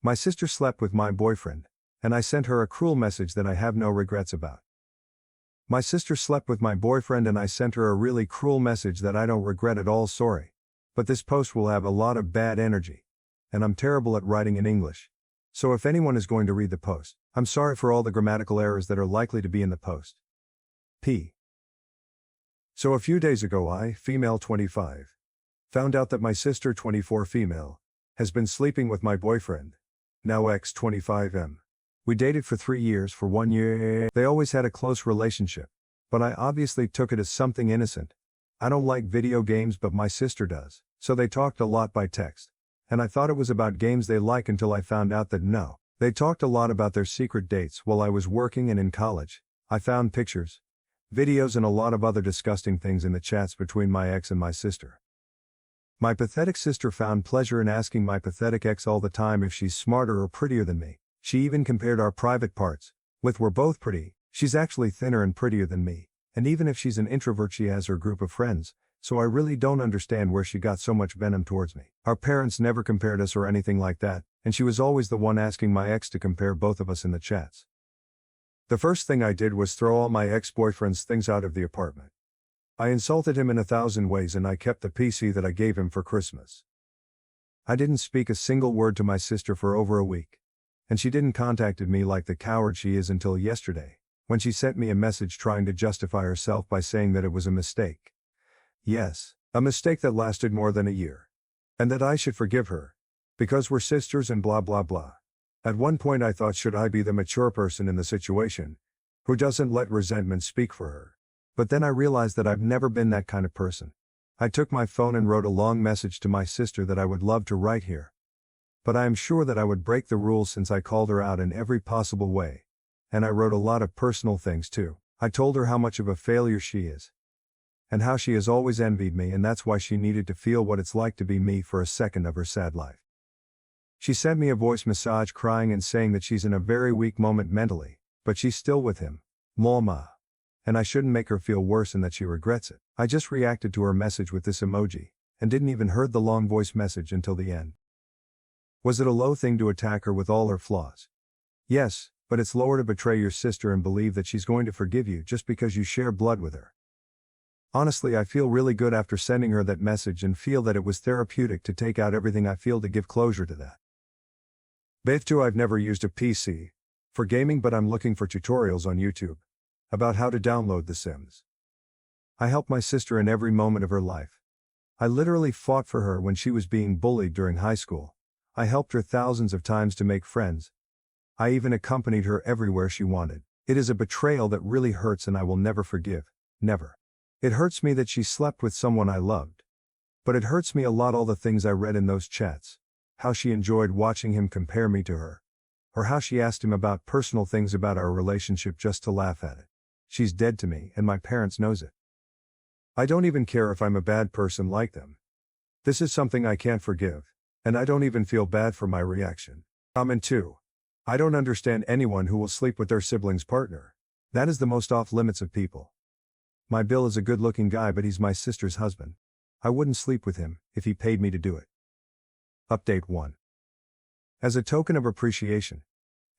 My sister slept with my boyfriend, and I sent her a cruel message that I have no regrets about. My sister slept with my boyfriend and I sent her a really cruel message that I don't regret at all. Sorry. But this post will have a lot of bad energy. And I'm terrible at writing in English. So if anyone is going to read the post, I'm sorry for all the grammatical errors that are likely to be in the post. P. So a few days ago I, female 25, found out that my sister 24 female, has been sleeping with my boyfriend, now ex 25M. We dated for 3 years. For 1 year, they always had a close relationship, but I obviously took it as something innocent. I don't like video games but my sister does, so they talked a lot by text. And I thought it was about games they like until I found out that no, they talked a lot about their secret dates while I was working and in college. I found pictures, videos and a lot of other disgusting things in the chats between my ex and my sister. My pathetic sister found pleasure in asking my pathetic ex all the time if she's smarter or prettier than me. She even compared our private parts. We're both pretty, she's actually thinner and prettier than me, and even if she's an introvert she has her group of friends, so I really don't understand where she got so much venom towards me. Our parents never compared us or anything like that, and she was always the one asking my ex to compare both of us in the chats. The first thing I did was throw all my ex-boyfriend's things out of the apartment. I insulted him in 1,000 ways and I kept the PC that I gave him for Christmas. I didn't speak a single word to my sister for over a week. And she didn't contacted me like the coward she is until yesterday, when she sent me a message trying to justify herself by saying that it was a mistake. Yes, a mistake that lasted more than a year. And that I should forgive her. Because we're sisters and blah blah blah. At one point I thought, should I be the mature person in the situation, who doesn't let resentment speak for her? But then I realized that I've never been that kind of person. I took my phone and wrote a long message to my sister that I would love to write here. But I am sure that I would break the rules since I called her out in every possible way. And I wrote a lot of personal things too. I told her how much of a failure she is. And how she has always envied me and that's why she needed to feel what it's like to be me for a second of her sad life. She sent me a voice message crying and saying that she's in a very weak moment mentally, but she's still with him. Mama. And I shouldn't make her feel worse and that she regrets it. I just reacted to her message with this emoji, and didn't even heard the long voice message until the end. Was it a low thing to attack her with all her flaws? Yes, but it's lower to betray your sister and believe that she's going to forgive you just because you share blood with her. Honestly, I feel really good after sending her that message and feel that it was therapeutic to take out everything I feel to give closure to that. Both 2 I've never used a PC for gaming but I'm looking for tutorials on YouTube about how to download The Sims. I helped my sister in every moment of her life. I literally fought for her when she was being bullied during high school. I helped her thousands of times to make friends. I even accompanied her everywhere she wanted. It is a betrayal that really hurts and I will never forgive. Never. It hurts me that she slept with someone I loved. But it hurts me a lot all the things I read in those chats. How she enjoyed watching him compare me to her. Or how she asked him about personal things about our relationship just to laugh at it. She's dead to me and my parents knows it. I don't even care if I'm a bad person like them. This is something I can't forgive. And I don't even feel bad for my reaction. Comment 2. I don't understand anyone who will sleep with their sibling's partner. That is the most off limits of people. My Bill is a good looking guy but he's my sister's husband. I wouldn't sleep with him if he paid me to do it. Update 1. As a token of appreciation,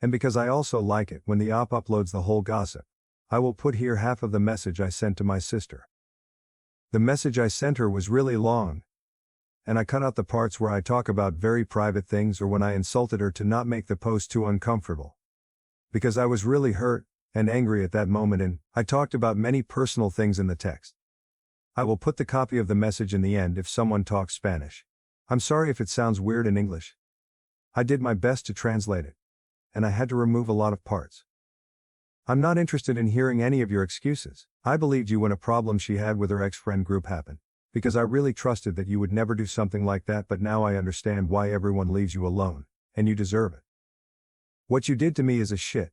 and because I also like it when the op uploads the whole gossip, I will put here half of the message I sent to my sister. The message I sent her was really long. And I cut out the parts where I talk about very private things or when I insulted her to not make the post too uncomfortable. Because I was really hurt and angry at that moment and I talked about many personal things in the text. I will put the copy of the message in the end if someone talks Spanish. I'm sorry if it sounds weird in English. I did my best to translate it. And I had to remove a lot of parts. I'm not interested in hearing any of your excuses. I believed you when a problem she had with her ex-friend group happened. Because I really trusted that you would never do something like that but now I understand why everyone leaves you alone, and you deserve it. What you did to me is a shit.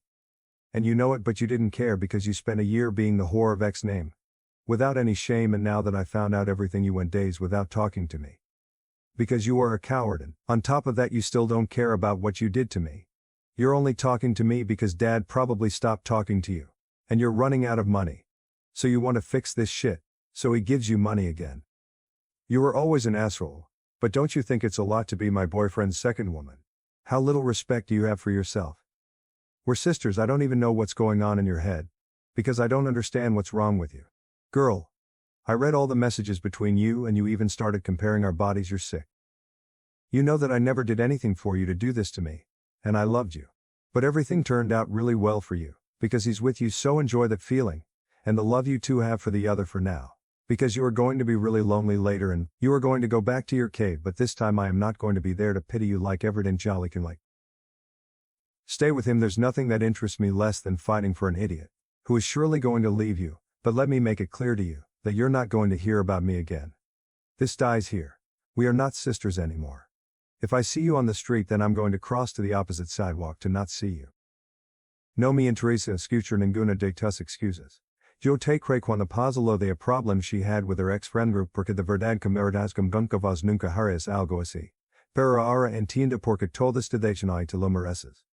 And you know it but you didn't care because you spent a year being the whore of X name. Without any shame and now that I found out everything you went days without talking to me. Because you are a coward and, on top of that you still don't care about what you did to me. You're only talking to me because dad probably stopped talking to you. And you're running out of money. So you want to fix this shit, so he gives you money again. You were always an asshole, but don't you think it's a lot to be my boyfriend's second woman? How little respect do you have for yourself? We're sisters, I don't even know what's going on in your head. Because I don't understand what's wrong with you. Girl. I read all the messages between you and you even started comparing our bodies, you're sick. You know that I never did anything for you to do this to me. And I loved you. But everything turned out really well for you. Because he's with you, so enjoy that feeling. And the love you two have for the other for now. Because you are going to be really lonely later and you are going to go back to your cave, but this time I am not going to be there to pity you like Everett and Jolly can like. Stay with him, there's nothing that interests me less than fighting for an idiot. Who is surely going to leave you, but let me make it clear to you, that you're not going to hear about me again. This dies here. We are not sisters anymore. If I see you on the street then I'm going to cross to the opposite sidewalk to not see you. No me interesa escuchar ninguna de tus excusas. Yo te creo cuando pasó de a problem she had with her ex-friend group porque de verdad que meredas nunca vas nunca harías algo así. Pero ahora entiendo porque todas te dejan ahí te lo mereces.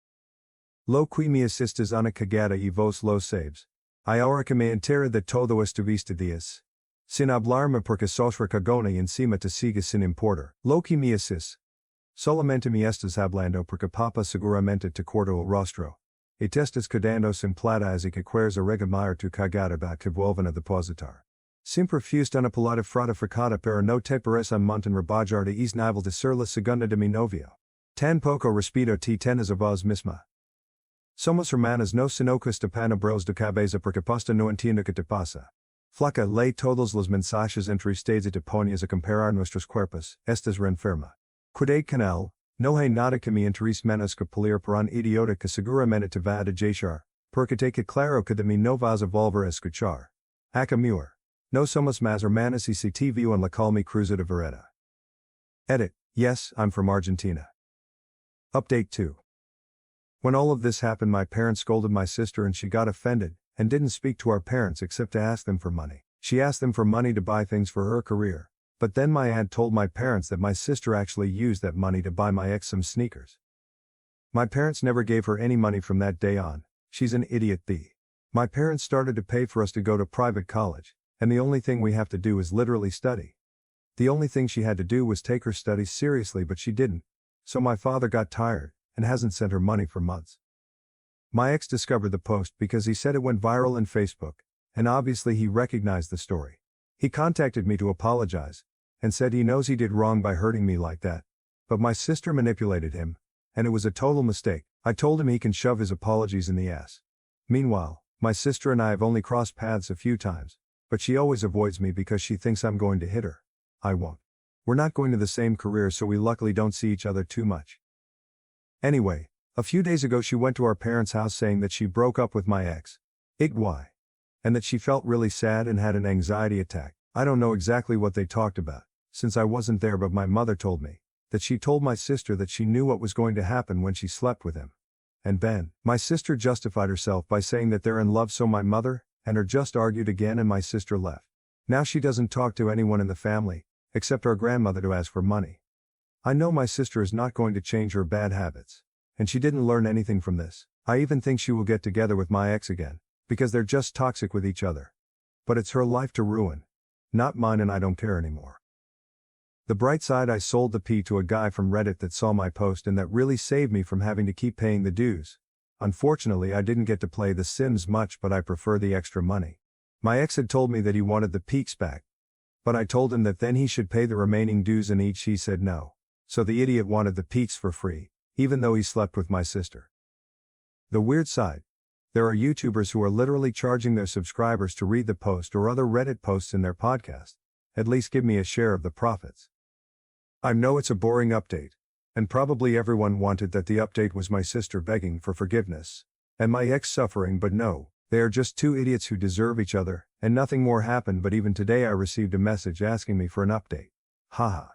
Lo que me hiciste una cagada y vos lo sabes. Y ahora que me entera de todo estuviste días. Sin hablarme porque sos recagona y encima te sigues sin importar. Lo que me haces. Solamente me estás hablando porque papá seguramente te cortó el rostro. Y te estás quedando sin plata así que quieres arreglar tu cagada para que vuelvan a depositar. Siempre fuiste una pelota frata pero no te parece un montón rebajar de es nivel de ser la segunda de mi novio. Tan poco respeto te tienes a vos misma. Somos hermanas no sinocas de panabros de cabeza porque posta no entiendo que te pasa. Flaca, lee todos los mensajes entre ustedes y te pones a comparar nuestros cuerpos, estás reenferma. Cuidado con él, no hay nada que me interese menos que pelear por un idiota que seguramente te va a dejar, porque te que claro que de mí no vas a volver a escuchar. Acá muer. No somos más hermanas y si te veo en la calle cruza de vereda. Edit, yes, I'm from Argentina. Update 2. When all of this happened my parents scolded my sister and she got offended, and didn't speak to our parents except to ask them for money. She asked them for money to buy things for her career, but then my aunt told my parents that my sister actually used that money to buy my ex some sneakers. My parents never gave her any money from that day on, she's an idiot bee. My parents started to pay for us to go to private college, and the only thing we have to do is literally study. The only thing she had to do was take her studies seriously but she didn't, so my father got tired, and hasn't sent her money for months. My ex discovered the post because he said it went viral in Facebook, and obviously he recognized the story. He contacted me to apologize, and said he knows he did wrong by hurting me like that, but my sister manipulated him, and it was a total mistake. I told him he can shove his apologies in the ass. Meanwhile, my sister and I have only crossed paths a few times, but she always avoids me because she thinks I'm going to hit her. I won't. We're not going to the same career so we luckily don't see each other too much. Anyway, a few days ago she went to our parents' house saying that she broke up with my ex. Why? And that she felt really sad and had an anxiety attack. I don't know exactly what they talked about, since I wasn't there, but my mother told me that she told my sister that she knew what was going to happen when she slept with him. And Ben, my sister justified herself by saying that they're in love, so my mother and her just argued again and my sister left. Now she doesn't talk to anyone in the family, except our grandmother, to ask for money. I know my sister is not going to change her bad habits. And she didn't learn anything from this. I even think she will get together with my ex again, because they're just toxic with each other. But it's her life to ruin. Not mine, and I don't care anymore. The bright side, I sold the pee to a guy from Reddit that saw my post and that really saved me from having to keep paying the dues. Unfortunately I didn't get to play The Sims much, but I prefer the extra money. My ex had told me that he wanted the peaks back. But I told him that then he should pay the remaining dues and each. He said no. So the idiot wanted the peaks for free, even though he slept with my sister. The weird side. There are YouTubers who are literally charging their subscribers to read the post or other Reddit posts in their podcast. At least give me a share of the profits. I know it's a boring update. And probably everyone wanted that the update was my sister begging for forgiveness. And my ex suffering, but no, they are just two idiots who deserve each other, and nothing more happened. But even today I received a message asking me for an update. Haha.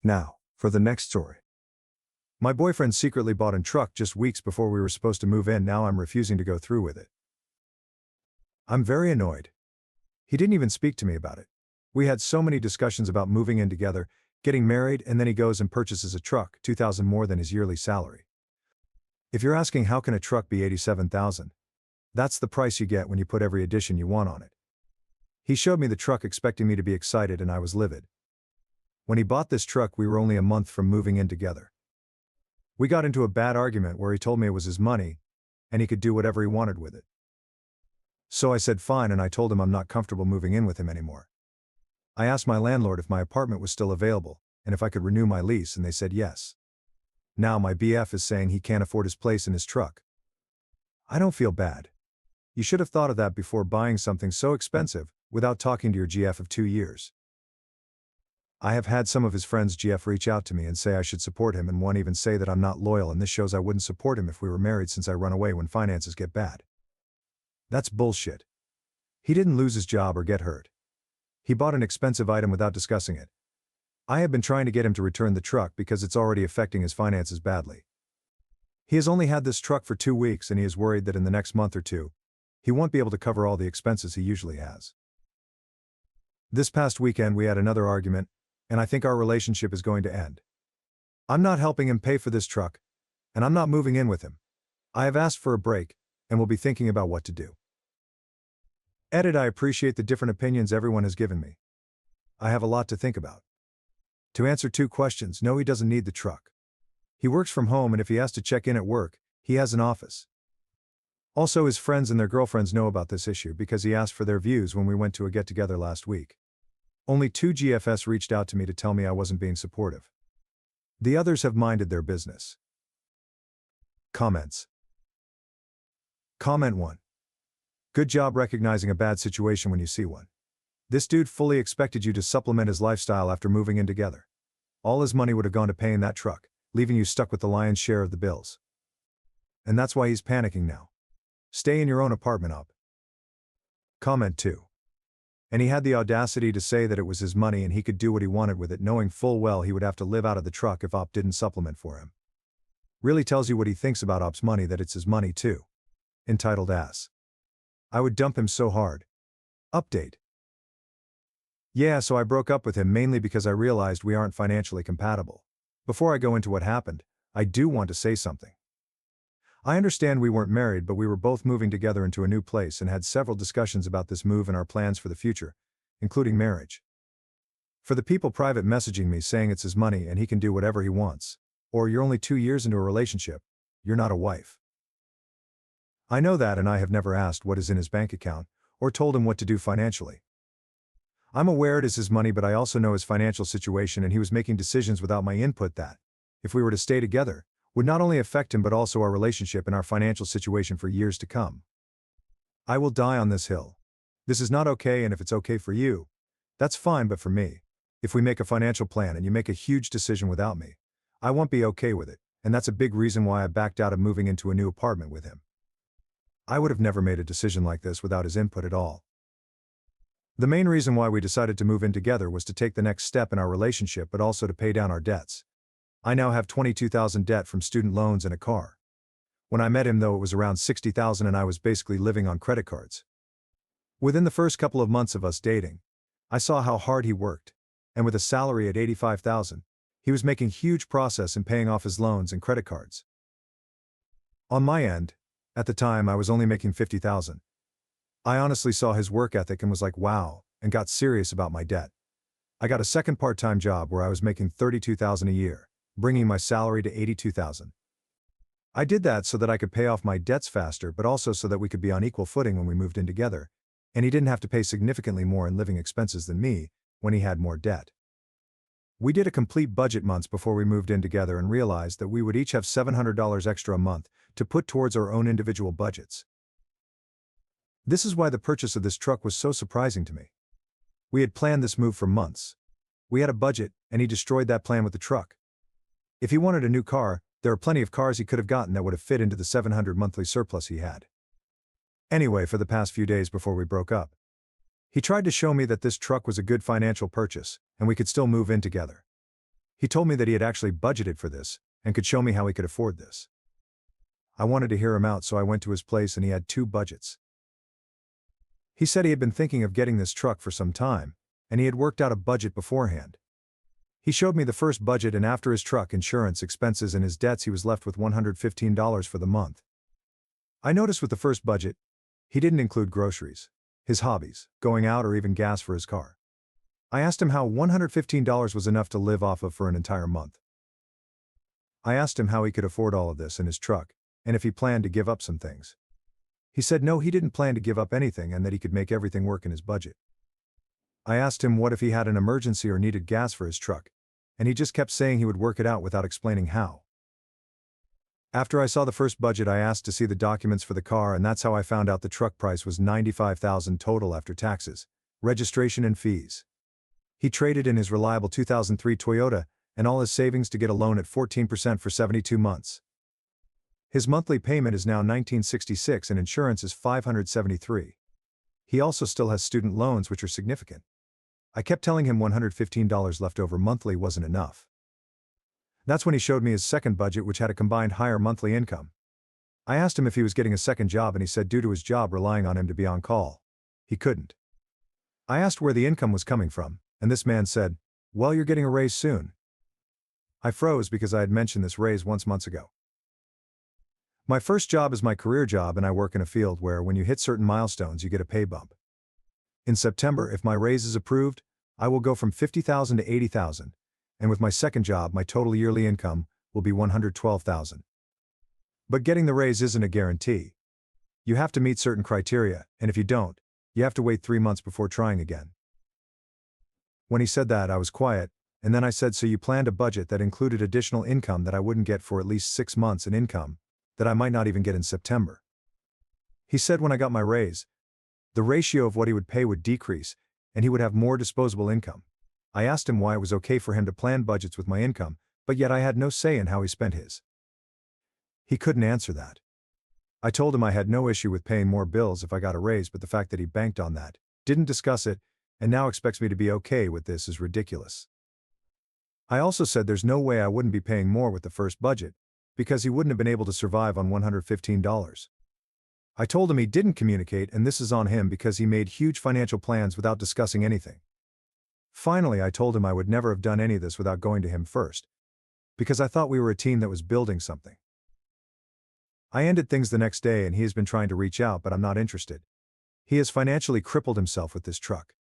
Now, for the next story. My boyfriend secretly bought a truck just weeks before we were supposed to move in. Now I'm refusing to go through with it. I'm very annoyed. He didn't even speak to me about it. We had so many discussions about moving in together, getting married, and then he goes and purchases a truck, $2,000 more than his yearly salary. If you're asking how can a truck be $87,000? That's the price you get when you put every addition you want on it. He showed me the truck expecting me to be excited, and I was livid. When he bought this truck we were only a month from moving in together. We got into a bad argument where he told me it was his money, and he could do whatever he wanted with it. So I said fine, and I told him I'm not comfortable moving in with him anymore. I asked my landlord if my apartment was still available, and if I could renew my lease, and they said yes. Now my BF is saying he can't afford his place and his truck. I don't feel bad. You should have thought of that before buying something so expensive, without talking to your GF of 2 years. I have had some of his friends' GF reach out to me and say I should support him, and one even say that I'm not loyal, and this shows I wouldn't support him if we were married since I run away when finances get bad. That's bullshit. He didn't lose his job or get hurt. He bought an expensive item without discussing it. I have been trying to get him to return the truck because it's already affecting his finances badly. He has only had this truck for 2 weeks, and he is worried that in the next month or two, he won't be able to cover all the expenses he usually has. This past weekend we had another argument, and I think our relationship is going to end. I'm not helping him pay for this truck, and I'm not moving in with him. I have asked for a break, and will be thinking about what to do. Edit. I appreciate the different opinions everyone has given me. I have a lot to think about. To answer 2 questions, no, he doesn't need the truck. He works from home, and if he has to check in at work, he has an office. Also, his friends and their girlfriends know about this issue because he asked for their views when we went to a get-together last week. Only 2 GFS reached out to me to tell me I wasn't being supportive. The others have minded their business. Comments. Comment 1. Good job recognizing a bad situation when you see one. This dude fully expected you to supplement his lifestyle after moving in together. All his money would have gone to paying that truck, leaving you stuck with the lion's share of the bills. And that's why he's panicking now. Stay in your own apartment up. Comment 2. And he had the audacity to say that it was his money and he could do what he wanted with it, knowing full well he would have to live out of the truck if Op didn't supplement for him. Really tells you what he thinks about Op's money, that it's his money too. Entitled ass. I would dump him so hard. Update. Yeah, so I broke up with him mainly because I realized we aren't financially compatible. Before I go into what happened, I do want to say something. I understand we weren't married, but we were both moving together into a new place and had several discussions about this move and our plans for the future, including marriage. For the people private messaging me saying it's his money and he can do whatever he wants, or you're only 2 years into a relationship, you're not a wife. I know that, and I have never asked what is in his bank account, or told him what to do financially. I'm aware it is his money, but I also know his financial situation, and he was making decisions without my input that, if we were to stay together, would not only affect him but also our relationship and our financial situation for years to come. I will die on this hill. This is not okay, and if it's okay for you, that's fine, but for me, if we make a financial plan and you make a huge decision without me, I won't be okay with it, and that's a big reason why I backed out of moving into a new apartment with him. I would have never made a decision like this without his input at all. The main reason why we decided to move in together was to take the next step in our relationship, but also to pay down our debts. I now have $22,000 debt from student loans and a car. When I met him, though, it was around $60,000 and I was basically living on credit cards. Within the first couple of months of us dating, I saw how hard he worked, and with a salary at $85,000, he was making huge progress in paying off his loans and credit cards. On my end, at the time I was only making $50,000. I honestly saw his work ethic and was like, wow, and got serious about my debt. I got a second part-time job where I was making $32,000 a year, bringing my salary to $82,000. I did that so that I could pay off my debts faster, but also so that we could be on equal footing when we moved in together, and he didn't have to pay significantly more in living expenses than me when he had more debt. We did a complete budget months before we moved in together and realized that we would each have $700 extra a month to put towards our own individual budgets. This is why the purchase of this truck was so surprising to me. We had planned this move for months. We had a budget, and he destroyed that plan with the truck. If he wanted a new car, there are plenty of cars he could have gotten that would have fit into the $700 monthly surplus he had. Anyway, for the past few days before we broke up, he tried to show me that this truck was a good financial purchase, and we could still move in together. He told me that he had actually budgeted for this, and could show me how he could afford this. I wanted to hear him out, so I went to his place and he had 2 budgets. He said he had been thinking of getting this truck for some time, and he had worked out a budget beforehand. He showed me the first budget, and after his truck, insurance, expenses, and his debts, he was left with $115 for the month. I noticed with the first budget, he didn't include groceries, his hobbies, going out, or even gas for his car. I asked him how $115 was enough to live off of for an entire month. I asked him how he could afford all of this in his truck, and if he planned to give up some things. He said no, he didn't plan to give up anything and that he could make everything work in his budget. I asked him what if he had an emergency or needed gas for his truck, and he just kept saying he would work it out without explaining how. After I saw the first budget, I asked to see the documents for the car, and that's how I found out the truck price was $95,000 total after taxes, registration and fees. He traded in his reliable 2003 Toyota and all his savings to get a loan at 14% for 72 months. His monthly payment is now $1,966 and insurance is $573. He also still has student loans, which are significant. I kept telling him $115 left over monthly wasn't enough. That's when he showed me his second budget, which had a combined higher monthly income. I asked him if he was getting a second job, and he said due to his job relying on him to be on call, he couldn't. I asked where the income was coming from, and this man said, "Well, you're getting a raise soon." I froze because I had mentioned this raise once months ago. My first job is my career job, and I work in a field where when you hit certain milestones you get a pay bump. In September, if my raise is approved, I will go from $50,000 to $80,000, and with my second job my total yearly income will be $112,000. But getting the raise isn't a guarantee. You have to meet certain criteria, and if you don't, you have to wait 3 months before trying again. When he said that, I was quiet, and then I said, "So you planned a budget that included additional income that I wouldn't get for at least 6 months, and income that I might not even get in September?" He said when I got my raise, the ratio of what he would pay would decrease, and he would have more disposable income. I asked him why it was okay for him to plan budgets with my income, but yet I had no say in how he spent his. He couldn't answer that. I told him I had no issue with paying more bills if I got a raise, but the fact that he banked on that, didn't discuss it, and now expects me to be okay with this is ridiculous. I also said there's no way I wouldn't be paying more with the first budget, because he wouldn't have been able to survive on $115. I told him he didn't communicate, and this is on him because he made huge financial plans without discussing anything. Finally, I told him I would never have done any of this without going to him first, because I thought we were a team that was building something. I ended things the next day, and he has been trying to reach out, but I'm not interested. He has financially crippled himself with this truck.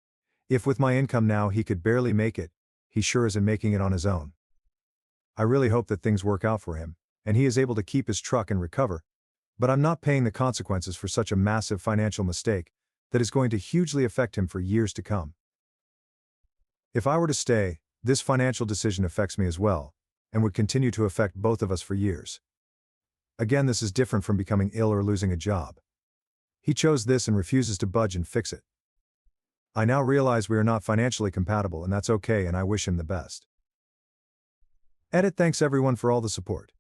If with my income now he could barely make it, he sure isn't making it on his own. I really hope that things work out for him, and he is able to keep his truck and recover, but I'm not paying the consequences for such a massive financial mistake that is going to hugely affect him for years to come. If I were to stay, this financial decision affects me as well, and would continue to affect both of us for years. Again, this is different from becoming ill or losing a job. He chose this and refuses to budge and fix it. I now realize we are not financially compatible, and that's okay, and I wish him the best. Edit. Thanks everyone for all the support.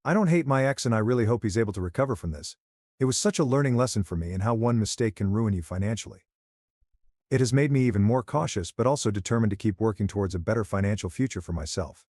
I don't hate my ex, and I really hope he's able to recover from this. It was such a learning lesson for me and how one mistake can ruin you financially. It has made me even more cautious, but also determined to keep working towards a better financial future for myself.